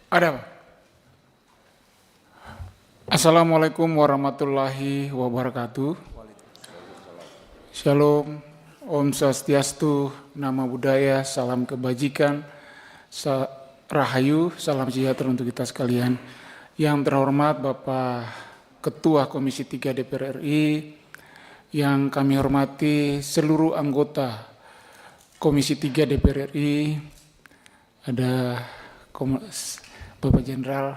Ada, Pak. Assalamualaikum warahmatullahi wabarakatuh. Shalom, Om Swastiastu, Nama Budaya, Salam Kebajikan, Rahayu, Salam Sejahtera untuk kita sekalian. Yang terhormat Bapak Ketua Komisi 3 DPR RI, yang kami hormati seluruh anggota Komisi 3 DPR RI, ada Bapak Jenderal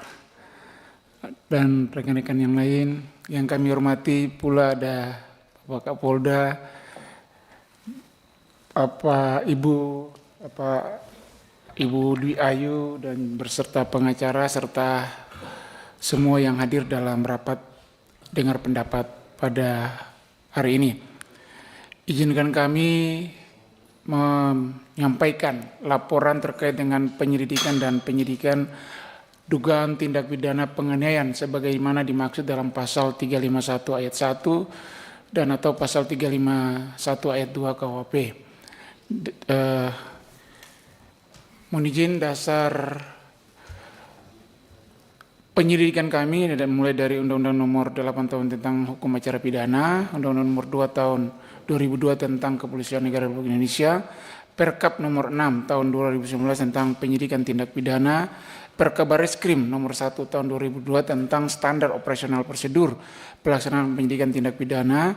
dan rekan-rekan yang lain. Yang kami hormati pula ada Bapak Kapolda, Ibu Dwi Ayu dan berserta pengacara serta semua yang hadir dalam rapat dengar pendapat pada hari ini. Izinkan kami menyampaikan laporan terkait dengan penyelidikan dan penyidikan dugaan tindak pidana penganiayaan sebagaimana dimaksud dalam pasal 351 ayat 1 dan atau pasal 351 ayat 2 KUHP. Mohon izin dasar penyelidikan kami mulai dari Undang-Undang Nomor 8 Tahun tentang Hukum Acara Pidana, Undang-Undang Nomor 2 Tahun 2002 tentang Kepolisian Negara Republik Indonesia, Perkap Nomor 6 Tahun 2019 tentang Penyidikan Tindak Pidana, Perkabareskrim Nomor 1 Tahun 2002 tentang Standar Operasional Prosedur Pelaksanaan Penyidikan Tindak Pidana.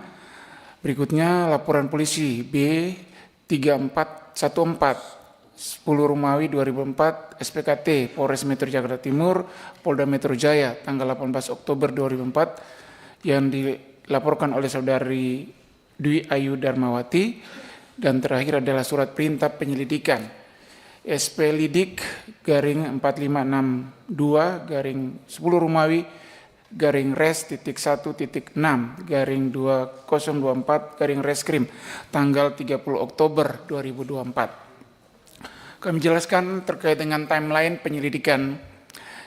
Berikutnya laporan polisi B3414 10 Romawi 2004 SPKT Polres Metro Jakarta Timur Polda Metro Jaya tanggal 18 Oktober 2004 yang dilaporkan oleh saudari Dwi Ayu Darmawati. Dan terakhir adalah surat perintah penyelidikan SP Lidik garing 4562 garing 10 Romawi garing res titik 1.6 garing 2024 garing reskrim tanggal 30 Oktober 2024. Kami jelaskan terkait dengan timeline penyelidikan.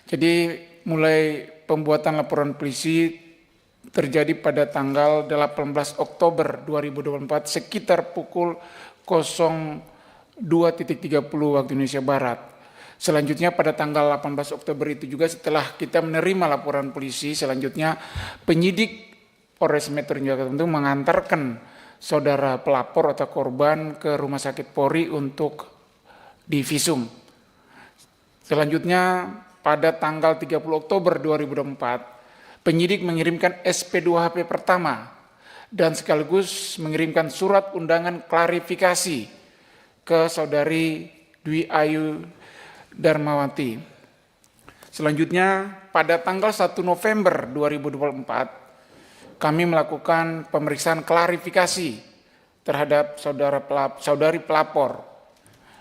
Jadi mulai pembuatan laporan polisi terjadi pada tanggal 18 Oktober 2024 sekitar pukul 02.30 waktu Indonesia Barat. Selanjutnya pada tanggal 18 Oktober itu juga setelah kita menerima laporan polisi, selanjutnya penyidik Polres Metro Jakarta Timur mengantarkan saudara pelapor atau korban ke Rumah Sakit Polri untuk divisum. Selanjutnya pada tanggal 30 Oktober 2024 penyidik mengirimkan SP2HP pertama dan sekaligus mengirimkan surat undangan klarifikasi ke saudari Dwi Ayu Darmawati. Selanjutnya pada tanggal 1 November 2024 kami melakukan pemeriksaan klarifikasi terhadap saudari pelapor.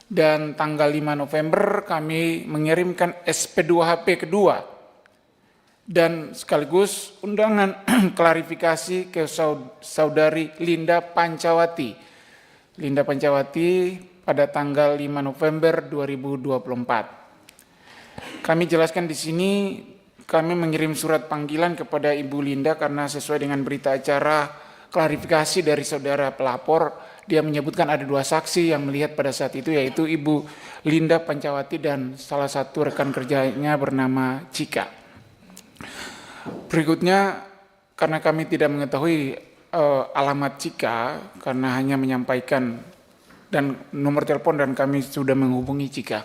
Dan tanggal 5 November kami mengirimkan SP2HP kedua dan sekaligus undangan klarifikasi ke saudari Linda Pancawati. Linda Pancawati pada tanggal 5 November 2024. Kami jelaskan di sini kami mengirim surat panggilan kepada Ibu Linda karena sesuai dengan berita acara klarifikasi dari saudara pelapor, dia menyebutkan ada 2 saksi yang melihat pada saat itu, yaitu Ibu Linda Pancawati dan salah satu rekan kerjanya bernama Cika. Berikutnya, karena kami tidak mengetahui alamat Cika, karena hanya menyampaikan dan nomor telepon dan kami sudah menghubungi Cika.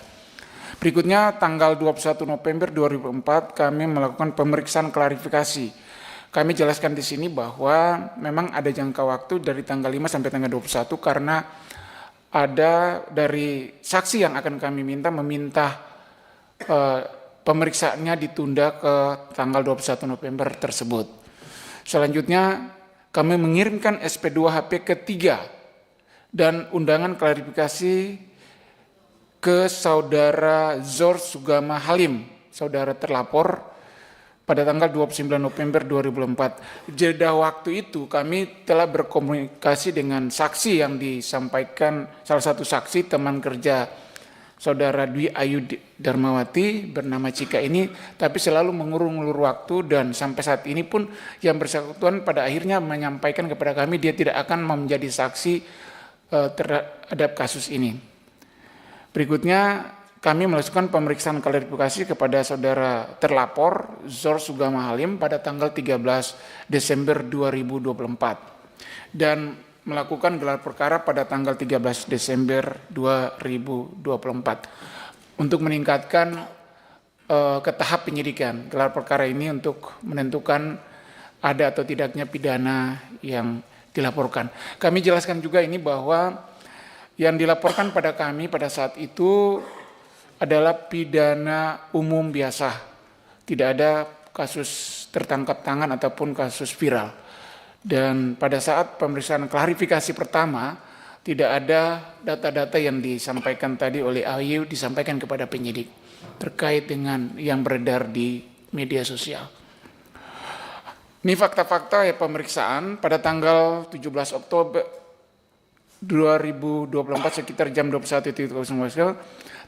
Berikutnya, tanggal 21 November 2004 kami melakukan pemeriksaan klarifikasi. Kami jelaskan di sini bahwa memang ada jangka waktu dari tanggal 5 sampai tanggal 21 karena ada dari saksi yang akan kami meminta pemeriksaannya ditunda ke tanggal 21 November tersebut. Selanjutnya kami mengirimkan SP2HP ketiga dan undangan klarifikasi ke saudara Zor Sugama Halim, saudara terlapor, pada tanggal 29 November 2004. Jeda waktu itu kami telah berkomunikasi dengan saksi yang disampaikan, salah satu saksi teman kerja saudara Dwi Ayu Darmawati bernama Cika ini, tapi selalu mengulur-ngulur waktu dan sampai saat ini pun yang bersangkutan pada akhirnya menyampaikan kepada kami dia tidak akan menjadi saksi terhadap kasus ini. Berikutnya kami melakukan pemeriksaan klarifikasi kepada saudara terlapor Zor Sugama Halim pada tanggal 13 Desember 2024 dan melakukan gelar perkara pada tanggal 13 Desember 2024 untuk meningkatkan ke tahap penyidikan. Gelar perkara ini untuk menentukan ada atau tidaknya pidana yang dilaporkan. Kami jelaskan juga ini bahwa yang dilaporkan pada kami pada saat itu adalah pidana umum biasa. Tidak ada kasus tertangkap tangan ataupun kasus viral. Dan pada saat pemeriksaan klarifikasi pertama, tidak ada data-data yang disampaikan tadi oleh Ayu disampaikan kepada penyidik terkait dengan yang beredar di media sosial. Ini fakta-fakta ya pemeriksaan pada tanggal 17 Oktober 2024 sekitar jam 21.00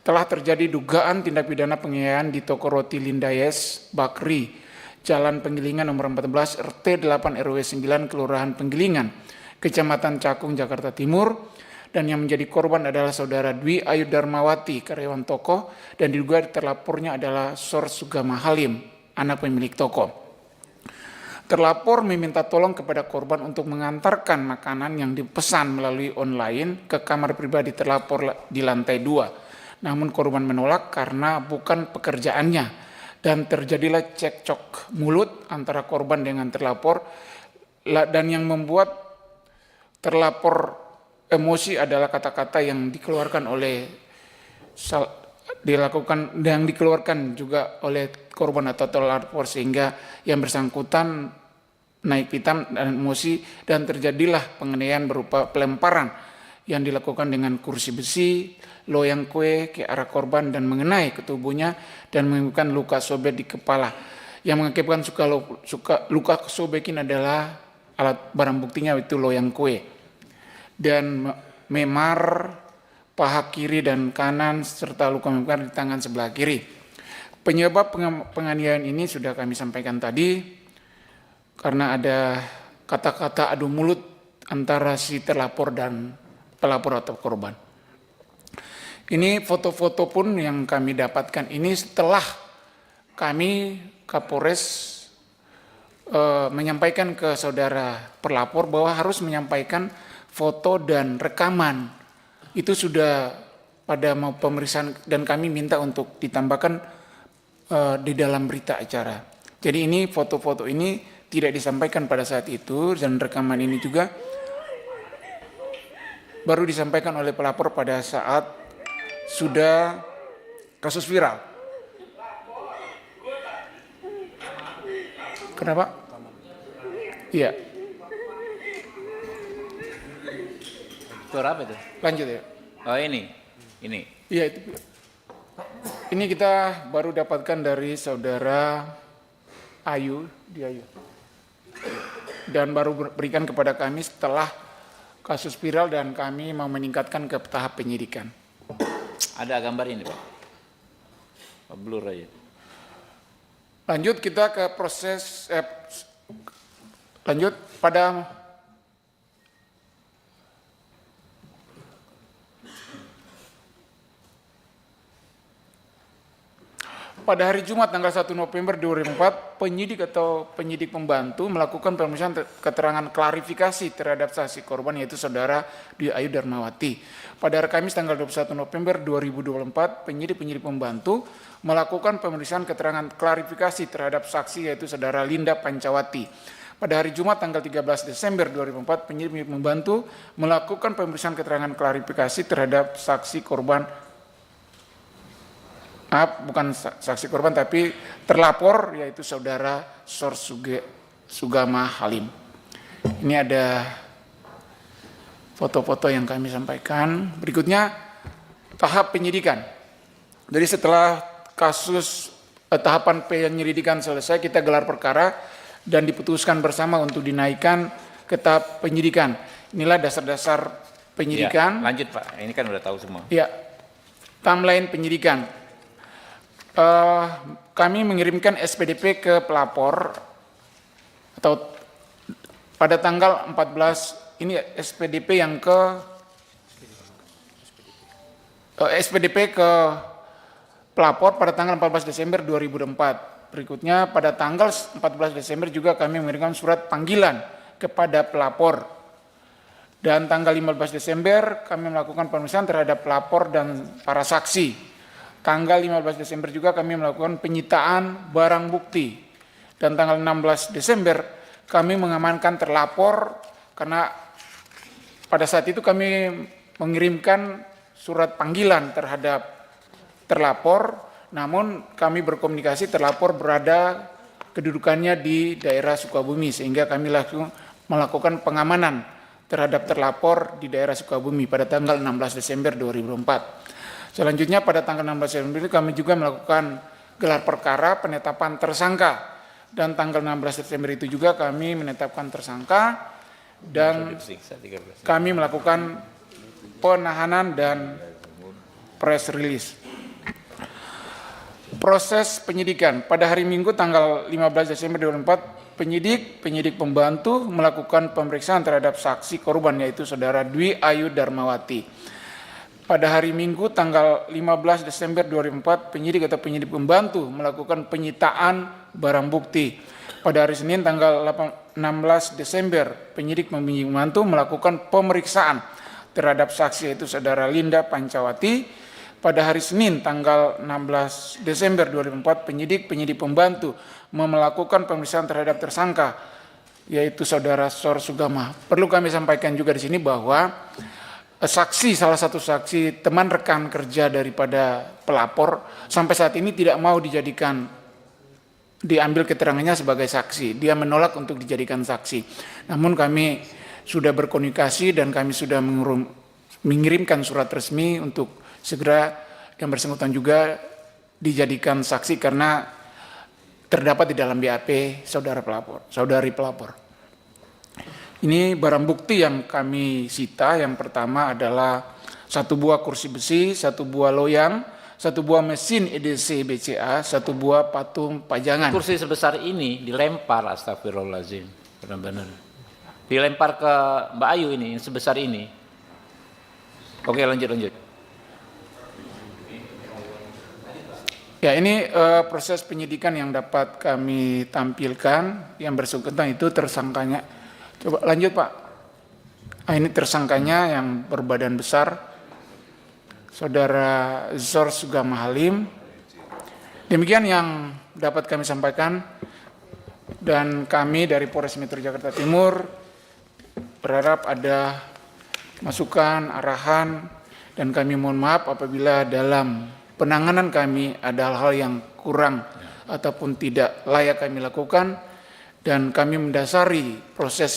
telah terjadi dugaan tindak pidana penganiayaan di toko roti Lindayes Bakri, Jalan Penggilingan nomor 14 RT 8 RW 9 Kelurahan Penggilingan, Kecamatan Cakung, Jakarta Timur, dan yang menjadi korban adalah saudara Dwi Ayu Darmawati, karyawan toko, dan diduga terlapornya adalah Zor Sugama Halim, anak pemilik toko. Terlapor meminta tolong kepada korban untuk mengantarkan makanan yang dipesan melalui online ke kamar pribadi terlapor di lantai 2. Namun korban menolak karena bukan pekerjaannya dan terjadilah cekcok mulut antara korban dengan terlapor dan yang membuat terlapor emosi adalah kata-kata yang dikeluarkan juga oleh korban atau terlapor sehingga yang bersangkutan naik pitam dan emosi dan terjadilah penganiayaan berupa pelemparan yang dilakukan dengan kursi besi, loyang kue ke arah korban dan mengenai ke tubuhnya dan menimbulkan luka sobek di kepala. Yang mengakibatkan luka sobek ini adalah alat barang buktinya itu loyang kue dan memar paha kiri dan kanan serta luka memar di tangan sebelah kiri. Penyebab penganiayaan ini sudah kami sampaikan tadi karena ada kata-kata adu mulut antara si terlapor dan pelapor atau korban. Ini foto-foto pun yang kami dapatkan ini setelah kami Kapolres menyampaikan ke saudara pelapor bahwa harus menyampaikan foto dan rekaman. Itu sudah pada mau pemeriksaan dan kami minta untuk ditambahkan di dalam berita acara. Jadi ini foto-foto ini tidak disampaikan pada saat itu dan rekaman ini juga baru disampaikan oleh pelapor pada saat sudah kasus viral. Kenapa? Iya. Suara apa itu? Lanjut ya. Oh ini. Iya itu. Ini kita baru dapatkan dari saudara Ayu, dan baru berikan kepada kami setelah kasus viral dan kami mau meningkatkan ke tahap penyidikan. Ada gambar ini Pak? Blur aja. Lanjut kita ke proses, lanjut pada hari Jumat tanggal 1 November 2004, penyidik atau penyidik pembantu melakukan pemeriksaan keterangan klarifikasi terhadap saksi korban yaitu saudara Dwi Ayu Darmawati. Pada hari Kamis tanggal 21 November 2024, penyidik pembantu melakukan pemeriksaan keterangan klarifikasi terhadap saksi yaitu saudara Linda Pancawati. Pada hari Jumat tanggal 13 Desember 2004, penyidik pembantu melakukan pemeriksaan keterangan klarifikasi terhadap saksi korban, bukan saksi korban tapi terlapor yaitu saudara Zor Sugama Halim. Ini ada foto-foto yang kami sampaikan. Berikutnya tahap penyidikan. Jadi setelah kasus tahapan penyelidikan selesai, kita gelar perkara dan diputuskan bersama untuk dinaikkan ke tahap penyidikan. Inilah dasar-dasar penyidikan. Ya, lanjut Pak, ini kan udah tahu semua. Ya, timeline penyidikan. Kami mengirimkan SPDP ke pelapor atau pada tanggal 14 ini SPDP yang ke SPDP ke pelapor pada tanggal 14 Desember 2004. Berikutnya pada tanggal 14 Desember juga kami mengirimkan surat panggilan kepada pelapor. Dan tanggal 15 Desember kami melakukan pemeriksaan terhadap pelapor dan para saksi. Tanggal 15 Desember juga kami melakukan penyitaan barang bukti. Dan tanggal 16 Desember kami mengamankan terlapor karena pada saat itu kami mengirimkan surat panggilan terhadap terlapor, namun kami berkomunikasi terlapor berada kedudukannya di daerah Sukabumi sehingga kami langsung melakukan pengamanan terhadap terlapor di daerah Sukabumi pada tanggal 16 Desember 2004. Selanjutnya pada tanggal 16 Desember kami juga melakukan gelar perkara penetapan tersangka dan tanggal 16 Desember itu juga kami menetapkan tersangka dan kami melakukan penahanan dan press release. Proses penyidikan pada hari Minggu tanggal 15 Desember 2004 penyidik pembantu melakukan pemeriksaan terhadap saksi korban yaitu saudara Dwi Ayu Darmawati. Pada hari Minggu tanggal 15 Desember 2004 penyidik pembantu melakukan penyitaan barang bukti. Pada hari Senin tanggal 16 Desember penyidik pembantu melakukan pemeriksaan terhadap saksi yaitu saudara Linda Pancawati. Pada hari Senin tanggal 16 Desember 2004 penyidik pembantu melakukan pemeriksaan terhadap tersangka yaitu saudara Sor Sugama. Perlu kami sampaikan juga di sini bahwa salah satu saksi teman rekan kerja daripada pelapor sampai saat ini tidak mau diambil keterangannya sebagai saksi. Dia menolak untuk dijadikan saksi. Namun kami sudah berkomunikasi dan kami sudah mengirimkan surat resmi untuk segera yang bersangkutan juga dijadikan saksi karena terdapat di dalam BAP saudari pelapor. Ini barang bukti yang kami sita. Yang pertama adalah 1 buah kursi besi, 1 buah loyang, 1 buah mesin EDC BCA, 1 buah patung pajangan. Kursi sebesar ini dilempar, astagfirullahaladzim, benar-benar. Dilempar ke Mbak Ayu ini, sebesar ini. Oke, lanjut. Ya, ini proses penyidikan yang dapat kami tampilkan. Yang bersangkutan itu tersangkanya. Coba lanjut Pak. Ini tersangkanya yang berbadan besar, saudara Zor Sugama Halim. Demikian yang dapat kami sampaikan. Dan kami dari Polres Metro Jakarta Timur berharap ada masukan, arahan, dan kami mohon maaf apabila dalam penanganan kami ada hal-hal yang kurang ataupun tidak layak kami lakukan. Dan kami mendasari proses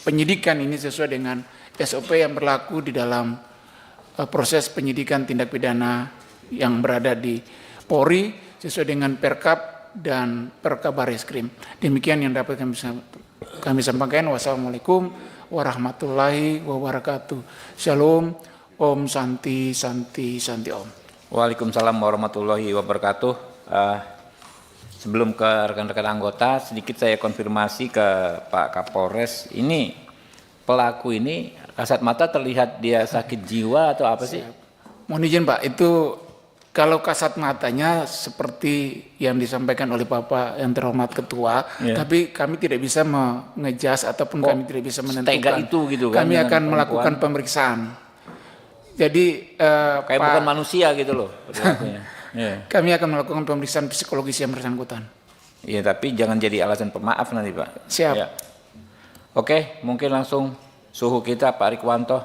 penyidikan ini sesuai dengan SOP yang berlaku di dalam proses penyidikan tindak pidana yang berada di Polri sesuai dengan Perkap dan Perkabareskrim. Demikian yang dapat kami sampaikan. Wassalamualaikum warahmatullahi wabarakatuh. Shalom, Om Santi Om. Waalaikumsalam warahmatullahi wabarakatuh. Sebelum ke rekan-rekan anggota, sedikit saya konfirmasi ke Pak Kapolres. Ini pelaku ini kasat mata terlihat dia sakit jiwa atau apa sih? Mohon izin Pak, itu kalau kasat matanya seperti yang disampaikan oleh Bapak yang terhormat Ketua, tapi kami tidak bisa mengejas ataupun kami tidak bisa menentukan. Setega itu gitu kan? Kami akan melakukan pemeriksaan. Jadi kayak bukan manusia gitu loh. Kami akan melakukan pemeriksaan psikologis yang bersangkutan. Iya, tapi jangan jadi alasan pemaaf nanti Pak. Siap. Ya. Oke, mungkin langsung suhu kita Pak Rikwanto.